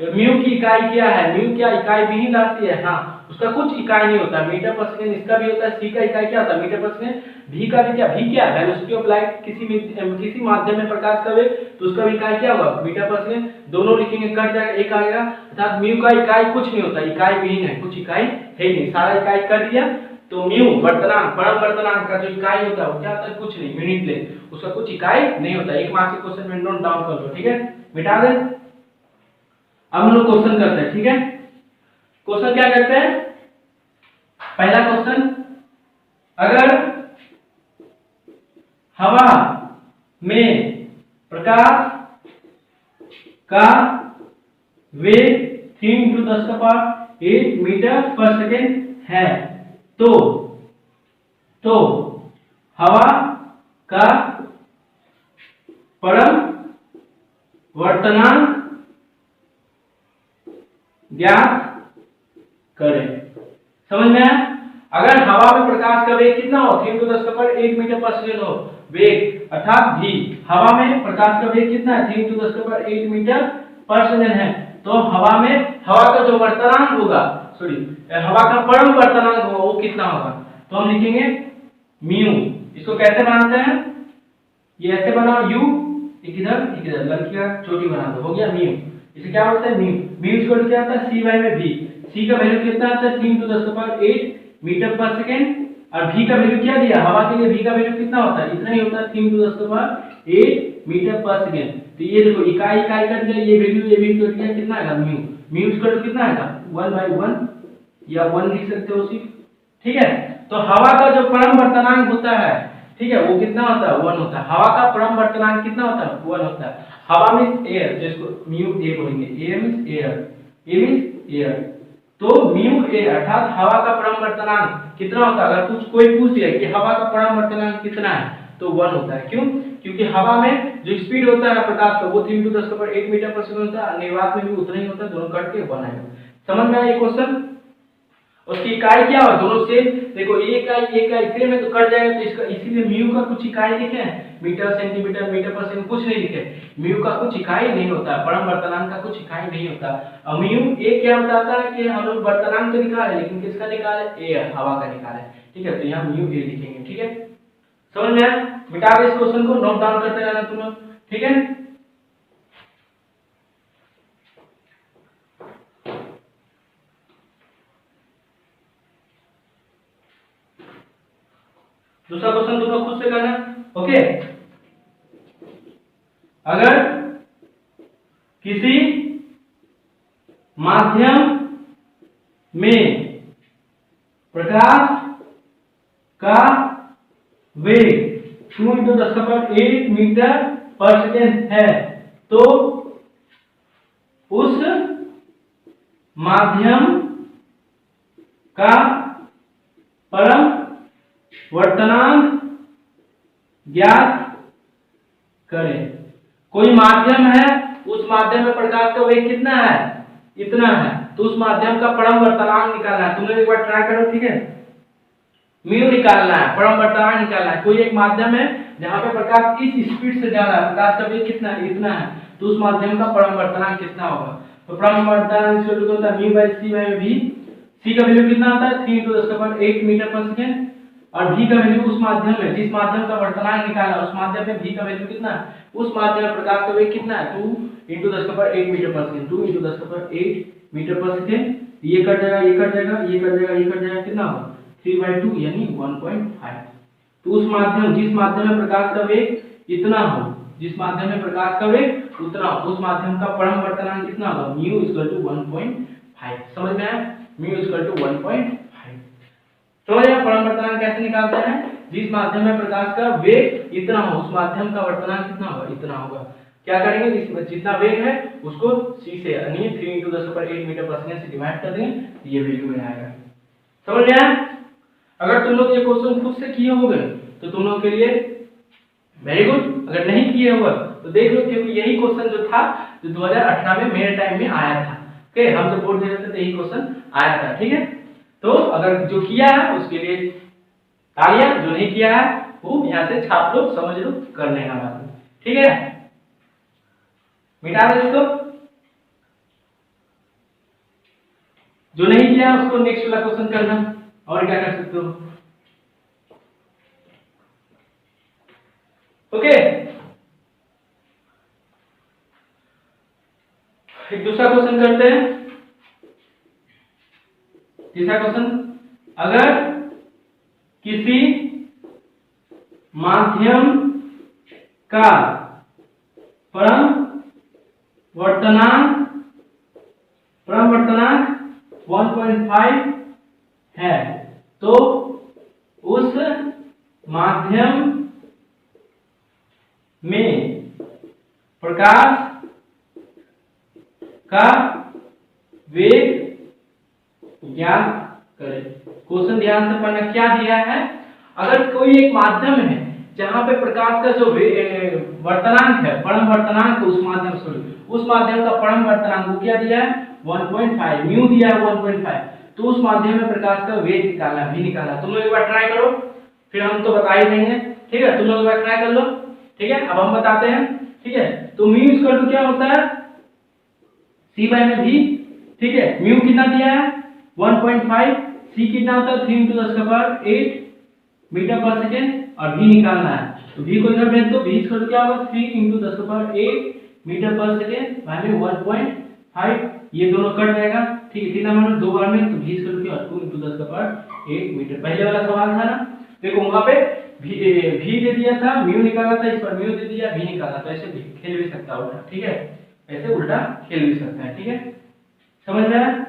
Speaker 1: म्यू की इकाई क्या है, म्यू क्या इकाई विहीन राशि है, हाँ, उसका कुछ इकाई नहीं होता, मीटर पर सेकंड इसका भी होता है, c का इकाई क्या होता है, मीटर पर सेकंड, v का भी क्या, v क्या है, वेलोसिटी ऑफ लाइट, किसी माध्यम में प्रकाश का वेग, तो उसका भी इकाई क्या होगा, मीटर पर सेकंड, दोनों लिखेंगे कट जाएगा, एक आएगा। अर्थात म्यू का इकाई कुछ नहीं होता, इकाई विहीन है, कुछ इकाई है नहीं, सारा इकाई कर दिया। तो म्यू वर्तनांक, परावर्तनांक का जो इकाई होता है वो क्या होता है, कुछ नहीं, यूनिटलेस, उसका कुछ इकाई नहीं होता। एक मार्क्स के क्वेश्चन में नोट डाउन कर लो, ठीक है, मिटा दे। अब हम लोग क्वेश्चन करते हैं, ठीक है। क्वेश्चन क्या करते हैं, पहला क्वेश्चन, अगर हवा में प्रकाश का वेग 3 × 10⁸ मीटर पर सेकेंड है, तो हवा का परावर्तनांक ज्ञात करें। समझ में आया? अगर हवा में प्रकाश का वेग कितना हो, 3 × 10⁸ मीटर पर सेकेंड हो वेग, अर्थात v, हवा में प्रकाश का वेग कितना है, 3 × 10⁸ मीटर पर सेकेंड है, तो हवा का जो वर्तनांक होगा, हवा का परावर्तनांक होगा वो कितना होगा, तो हम लिखेंगे म्यू। इसको कैसे बनाते हैं, ये ऐसे बनाओ, u एक इधर लड़की का चोटी बना दो, हो गया म्यू। इसे क्या बोलते हैं, म्यू इक्वल क्या होता है, c बाय में v, c का वैल्यू कितना आता है, 3 × 10⁸ मीटर पर सेकेंड, और v का वैल्यू क्या दिया, हवा के लिए v का वैल्यू कितना होता है, इतना ही होता है, 3 × 10⁸ मीटर पर सेकेंड। तो ये देखो इकाई कर दिया, ये वैल्यू कर दिया, कितना आएगा म्यू इक्वल कितना आएगा, 1/1 या 1 लिख सकते हो सिर्फ, ठीक है। तो हवा का जो परावर्तनांक होता है, ठीक है, वो कितना होता है, 1 होता है। हवा का परावर्तनांक कितना होता है, 1 होता है। हवा मींस एयर, जिसको म्यू ए बोलेंगे, एयर मींस एयर, तो म्यू ए अर्थात हवा का परावर्तनांक कितना होता है। अगर कोई पूछ दिया कि हवा का परावर्तनांक कितना है, तो 1 होता है। क्यों, क्योंकि हवा में जो स्पीड होता है प्रकाश का वो 3 × 10⁸ मीटर पर सेकंड होता है, निर्वात में भी उतना ही होता है, दोनों कट के 1 आएगा। समझ में आया ये क्वेश्चन। उसकी इकाई क्या हो, दोनों सेम, देखो एक इकाई सेम है तो कट जाएगा, तो इसका इसीलिए म्यू का कुछ इकाई लिखे हैं, मीटर सेंटीमीटर मीटर पर सेकंड कुछ नहीं लिखे, म्यू का कुछ इकाई नहीं होता, परावर्तनांक का कुछ इकाई नहीं होता। और म्यू ए क्या बताता है कि हम लोग वर्तनांक तो निकाले, लेकिन किसका निकाले, एयर, हवा का निकाले, ठीक है। तो यहाँ म्यू ए लिखेंगे, ठीक है। समझ में आया, मिटा दे इस क्वेश्चन को, नोट डाउन करते रहना तुम लोग, ठीक है। दूसरा क्वेश्चन तुम लोग खुद से करना, ओके। अगर किसी माध्यम में प्रकाश का वेग 2 × 10⁸ मीटर पर सेकेंड है, तो उस माध्यम का परावर्तनांक ज्ञात करें। कोई माध्यम है, उस माध्यम में प्रकाश का वेग कितना है, इतना है, तो उस माध्यम का परावर्तनांक निकालना है। तुम लोग एक बार ट्राई करो, ठीक है। म्यू निकालना है, परावर्तनांक निकालना है। कोई एक माध्यम है जहां पे प्रकाश इस स्पीड से जा रहा है, प्रकाश का वेग कितना है, इतना है, तो उस माध्यम का परावर्तनांक कितना होगा। तो परावर्तनांक इक्वल टू होता है mu by C by V. C का वैल्यू कितना आता है 3 × 10⁸ मीटर पर सेकंड, और v का वैल्यू उस माध्यम में, जिस माध्यम का वर्तनांक निकाला उस माध्यम में v का वैल्यू कितना है, उस माध्यम में प्रकाश का वेग कितना है 2 × 10⁸ मीटर पर सेकंड। 2 × 10⁸ मीटर पर सेकंड, ये कट जाएगा, ये कट जाएगा, ये कट जाएगा, ये कट जाएगा, कितना होगा 3/2 यानी 1.5। तो उस माध्यम, जिस माध्यम में प्रकाश का वेग इतना हो, जिस माध्यम में प्रकाश का वेग उतना हो, उस माध्यम का परावर्तनांक कितना होगा म्यू = 1.5। समझ में आया, म्यू = 1.5। तो यह परावर्तनांक कैसे निकालते हैं, जिस माध्यम में प्रकाश का वेग इतना हो, उस माध्यम का वर्तनांक कितना होगा, इतना होगा। क्या करेंगे, इसमें जितना वेग है उसको c से यानी 3 × 10⁸ मीटर पर सेकंड से डिवाइड कर देंगे, ये वैल्यू में आएगा। समझ में आया। अगर तुम लोग ये क्वेश्चन खुद से किए होंगे तो तुम लोग के लिए वेरी गुड, अगर नहीं किए होगा तो देख लो, क्योंकि यही क्वेश्चन जो था जो 2018 में मेरे टाइम में आया था। ओके, हम जब बोर्ड दे रहे थे तो यही क्वेश्चन आया था, ठीक है। तो अगर जो किया है उसके लिए तालियां, जो नहीं किया है वो यहाँ से छाप लो, समझ लो, कर लेना बात, ठीक है। मिटा दो इसको, जो नहीं किया उसको नेक्स्ट वाला क्वेश्चन करना, और क्या कर सकते हो, ओके। एक दूसरा क्वेश्चन करते हैं, तीसरा क्वेश्चन। अगर किसी माध्यम का परावर्तनांक 1.5 है, तो उस माध्यम में प्रकाश का वेग ज्ञात करें। क्वेश्चन ध्यान से पढ़ना, क्या दिया है, अगर कोई एक माध्यम है जहां पे प्रकाश का जो वर्तनांक है, परावर्तनांक, उस माध्यम का परावर्तनांक वो क्या दिया है 1.5, म्यू दिया है 1.5, तो उस माध्यम में प्रकाश का वेग निकालना, भी निकाला। तुम लोग एक बार ट्राई करो, फिर हम तो बता ही देंगे, ठीक है। तुम लोग एक बार ट्राई कर लो, ठीक है। अब हम बताते हैं, ठीक है। तो म्यू = क्या होता है c/v, ठीक है। म्यू कितना दिया है 1.5, c कितना होता है 3 × 10⁸ मीटर पर सेकंड, और v निकालना है। तो v को इधर भेज दो, v = क्या होगा 3 × 10⁸ मीटर पर सेकंड माइनस 1.5, ये दोनों कट जाएगा, ठीक है। कितना मानो दो बार में, तो v = क्या 2 × 10⁸ मीटर। पहले वाला सवाल था ना, देखो वहां पे v दे दिया था, म्यू निकाला था, इस पर म्यू दे दिया, v निकाला, तो ऐसे भी खेल भी सकता है उल्टा, ठीक है। ऐसे उल्टा खेल भी सकता है, ठीक है। समझ में आया।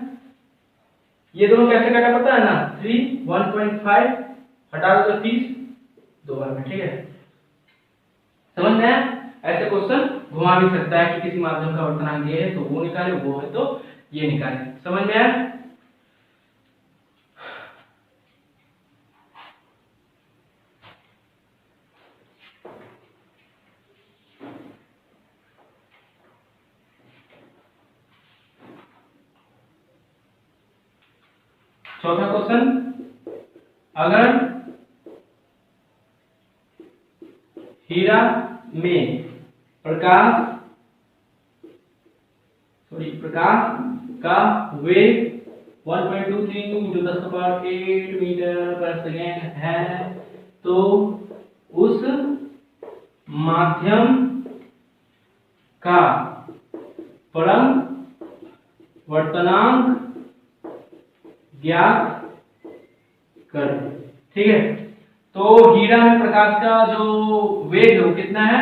Speaker 1: ये दोनों कैसे कटा पता है ना, 3 1.5 हटा दो तो 30 दो बार में, ठीक है। समझ में आया। ऐसे क्वेश्चन घुमा भी सकता है कि किसी माध्यम का वर्तनांक ये है तो वो निकाले, वो है तो ये निकाले। समझ में आया। चौथा क्वेश्चन, अगर हीरा में प्रकाश का वेग 1.23 × 10⁸ मीटर पर सेकेंड है, तो उस माध्यम का परावर्तनांक ज्ञात करें, ठीक है। तो हीरा में प्रकाश का जो वेग है वो कितना है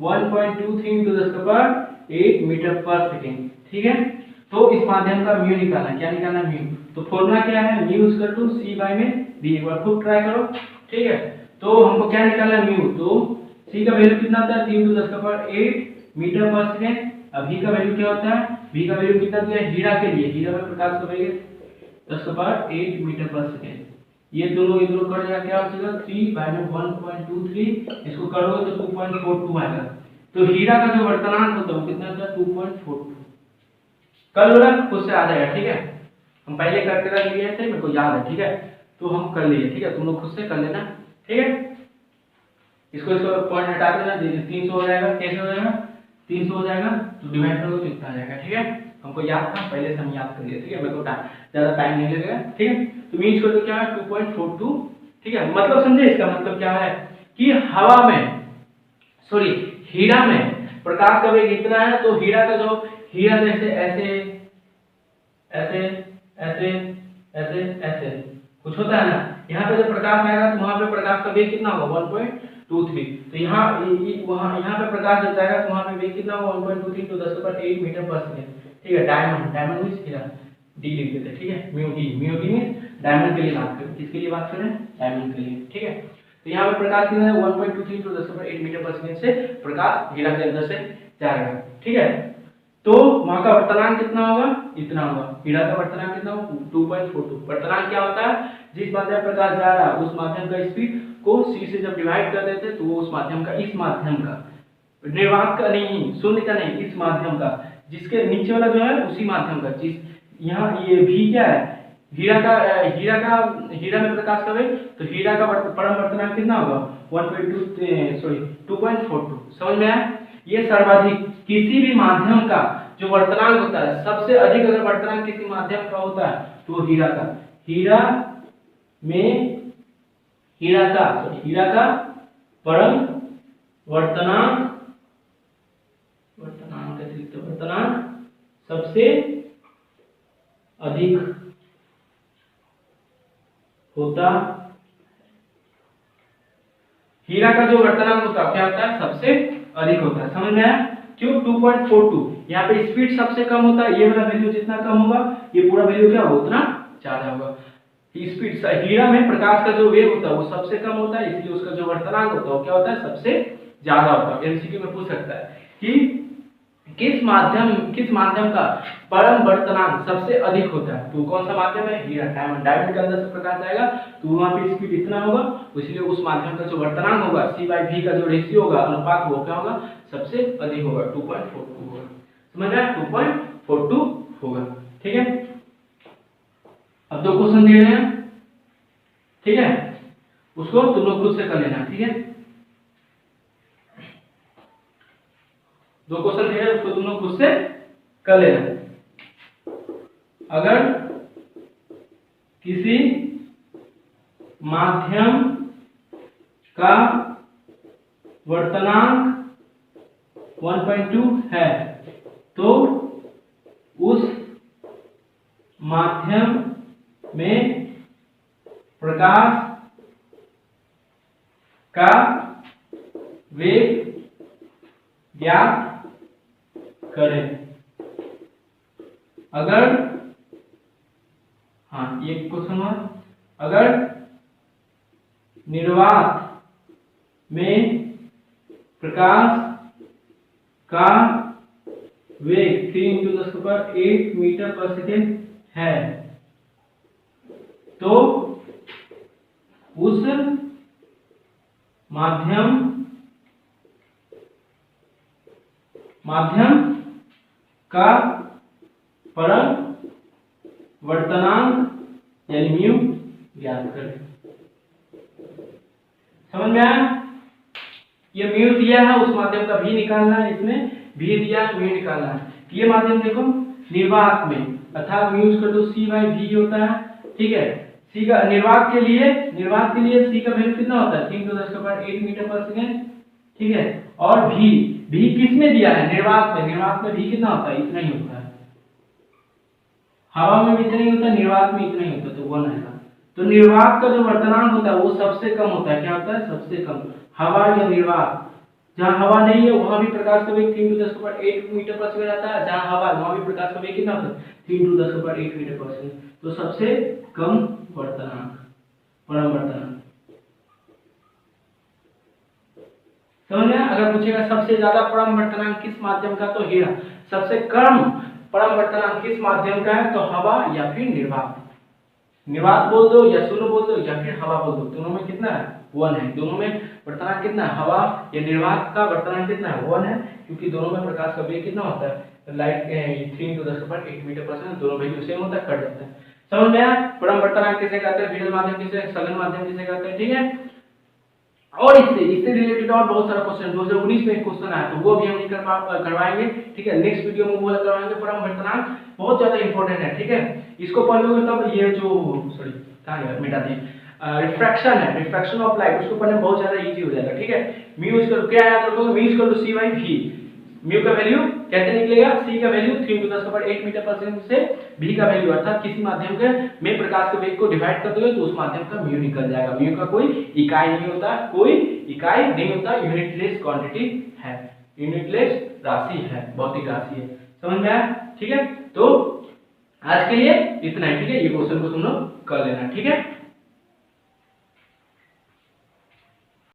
Speaker 1: 1.23 × 10⁸ मीटर पर सेकेंड। ठीक है, तो इस माध्यम का म्यू निकालना है। क्या निकालना है? म्यू। तो फॉर्मूला क्या है? Mu equal to C by में वी। एक बार खुद ट्राई करो। ठीक है, तो हमको क्या निकालना है? म्यू। तो सी का वैल्यू कितना होता है 3 × 10⁸ मीटर पर सेकेंड। अब v का वैल्यू क्या होता है? v का वैल्यू कितना दिया है हीरा के लिए? हीरा में प्रकाश का वेग 10⁸ मीटर पर सेकेंड। ये दोनों कट जाएगा, क्या हो जाएगा 3 बाय में 1.23। इसको करोगे तो 2.42 आएगा। तो हीरा का जो वर्तनांक होता है वो कितना होता है 2.42। कर लो ना, खुद से आ जाएगा। ठीक है, हम पहले करके रख लिए थे, मेरे को याद है। ठीक है, तो हम कर लिए। ठीक है, तुम लोग खुद से कर लेना। ठीक है, इसको पॉइंट हटा देना, 300 हो जाएगा। कैसे हो जाएगा? 300 हो जाएगा तो डिवाइड करोगे तो इतना आ जाएगा। ठीक है, हमको याद था, पहले से हम याद कर लिए। ठीक है, मेरे को ज्यादा टाइम नहीं लगेगा। ठीक है, तो मीन्स को क्या है 2.42। ठीक है, मतलब समझे? इसका मतलब क्या है कि हवा में, सॉरी हीरा में प्रकाश का वेग इतना है, तो हीरा का जो हीरा जैसे ऐसे ऐसे ऐसे ऐसे ऐसे कुछ होता है ना, यहाँ पे जब प्रकाश आएगा तो वहां पे प्रकाश का वेग कितना होगा 1.23। तो यहाँ वहां यहाँ पे प्रकाश जब जाएगा तो वहां पे वेग कितना होगा 1.23 × 10⁸ मीटर पर सेकेंड। ठीक है, डायमंड मींस हीरा, डी लिख देते हैं। ठीक है, म्यू डी मींस डायमंड के लिए बात करें। किसके लिए बात करें? डायमंड के लिए। ठीक है, तो यहाँ पे प्रकाश कितना है 1.23 × 10⁸ मीटर पर सेकेंड से प्रकाश हीरा के अंदर से जाएगा। ठीक है, तो वहां का वर्तनांक कितना होगा? इतना होगा। हीरा का वर्तनांक कितना होगा 2.42। वर्तनांक क्या होता है? जिस माध्यम प्रकाश जा रहा है उस माध्यम का स्पीड को c से जब डिवाइड कर देते तो उस माध्यम का, इस माध्यम का, निर्वात का नहीं, शून्य का नहीं, इस माध्यम का, जिसके नीचे वाला जो है उसी माध्यम का, जिस यहाँ ये भी क्या है हीरा में प्रकाश का वेग, तो हीरा का परम वर्तनांक कितना होगा 2.42। समझ में आया? ये सर्वाधिक किसी भी माध्यम का जो वर्तनांक होता है, सबसे अधिक अगर वर्तनांक किसी माध्यम का होता है तो हीरा का, हीरा का परम वर्तनांक सबसे अधिक होता। हीरा का जो वर्तनांक होता है क्या होता है? सबसे अधिक होता है। समझ में आया? क्यों 2.42? यहाँ पे स्पीड सबसे कम होता है, ये वाला वैल्यू जितना कम होगा ये पूरा वैल्यू क्या होगा उतना ज्यादा होगा। स्पीड, हीरा में प्रकाश का जो वेग होता है वो सबसे कम होता है, इसलिए उसका जो वर्तनांक होता है वो क्या होता है? सबसे ज्यादा होता है। एमसीक्यू में पूछ सकता है कि किस माध्यम का परम वर्तनांक सबसे अधिक होता है, तो कौन सा माध्यम है? हीरा। डायमंड के अंदर से प्रकाश जाएगा तो वहां पे स्पीड इतना होगा, इसलिए उस माध्यम का जो वर्तनांक होगा c/v का जो रेशियो होगा, अनुपात, वो क्या होगा? सबसे अधिक होगा, 2.42 होगा। समझ रहे हैं? 2.42 होगा। ठीक है, अब 2 क्वेश्चन दिए हैं। ठीक है, उसको तुम लोग खुद से कर लेना। ठीक है, 2 क्वेश्चन दिए हैं, उसको तुम लोग खुद से कर लेना। अगर किसी माध्यम का वर्तनांक 1.2 है तो उस माध्यम में प्रकाश का वेग ज्ञात करें। अगर, हाँ ये क्वेश्चन है, अगर निर्वात में प्रकाश का वेग 3 × 10⁸ मीटर पर सेकेंड है तो उस माध्यम का परम वर्तनांक यानी म्यू ज्ञात करें। समझ में आया? ये म्यू दिया है, उस माध्यम का भी निकालना है, इसमें भी दिया है, म्यू निकालना है। ये माध्यम देखो निर्वात में, अर्थात म्यू का तो c/v होता है। ठीक है, c का निर्वात के लिए c का वैल्यू कितना होता है 3 × 10⁸ मीटर पर सेकेंड। ठीक है, और भी किस में दिया है? निर्वात में भी कितना होता है? इतना ही होता है। हवा में भी इतना ही होता है, निर्वात में इतना ही होता है, तो 1 आएगा। तो निर्वात का जो वर्तनांक होता है वो सबसे कम होता है। क्या होता है? सबसे कम। हवा या निर्वात, जहां हवा नहीं है वहां भी प्रकाश का वेग 3 × 10⁸ मीटर पर सेकंड आता है, जहां हवा है वहां भी प्रकाश का वेग कितना होता है? 3 × 10⁸ मीटर पर सेकंड। तो सबसे कम वर्तनांक, परम वर्तनांक। समझ में? अगर पूछेगा सबसे ज्यादा परम वर्तनांक किस माध्यम का, तो हीरा। सबसे कम परम वर्तनांक किस माध्यम का है, तो हवा या फिर निर्वात। निर्वात बोल दो या शून्य बोल दो या फिर हवा बोल दो, दोनों में कितना है? 1 है। दोनों में वर्तनांक कितना है? हवा या निर्वात का वर्तनांक कितना है? 1 है, क्योंकि दोनों में प्रकाश का वेग कितना होता है? लाइट 3 × 10⁸ मीटर पर सेकंड, दोनों वैल्यू सेम होता है, कट जाता है। समझ में आया? परम वर्तनांक किसे कहते हैं? विरल माध्यम किसे, सघन माध्यम किसे कहते हैं? ठीक है। और इससे रिलेटेड और बहुत सारा क्वेश्चन 2019 में एक क्वेश्चन आया, तो वो भी हम नहीं करवाएंगे। ठीक है, नेक्स्ट वीडियो में वो करवाएंगे। परम वर्तनांक बहुत ज्यादा इंपॉर्टेंट है। ठीक है, इसको पढ़ लोगे तब ये जो सॉरी कहां गया, मिटा दिए, रिफ्रैक्शन है, रिफ्रैक्शन ऑफ लाइट, उसको पढ़ने में बहुत ज्यादा इजी हो जाएगा। ठीक है, म्यू इक्वल क्या याद रखोगे? Mu equal to c/v। Mu का वैल्यू कैसे निकलेगा? c का वैल्यू 3 × 10⁸ मीटर पर सेकंड से v का वैल्यू अर्थात किसी माध्यम के में प्रकाश के वेग को डिवाइड कर दोगे तो उस माध्यम का म्यू निकल जाएगा। म्यू का कोई इकाई नहीं होता, कोई इकाई नहीं होता, यूनिटलेस क्वांटिटी है, यूनिटलेस राशि है, भौतिक राशि है। समझ में आया? ठीक है, तो आज के लिए इतना ही। ठीक है, ये क्वेश्चन को तुम लोग कर लेना। ठीक है।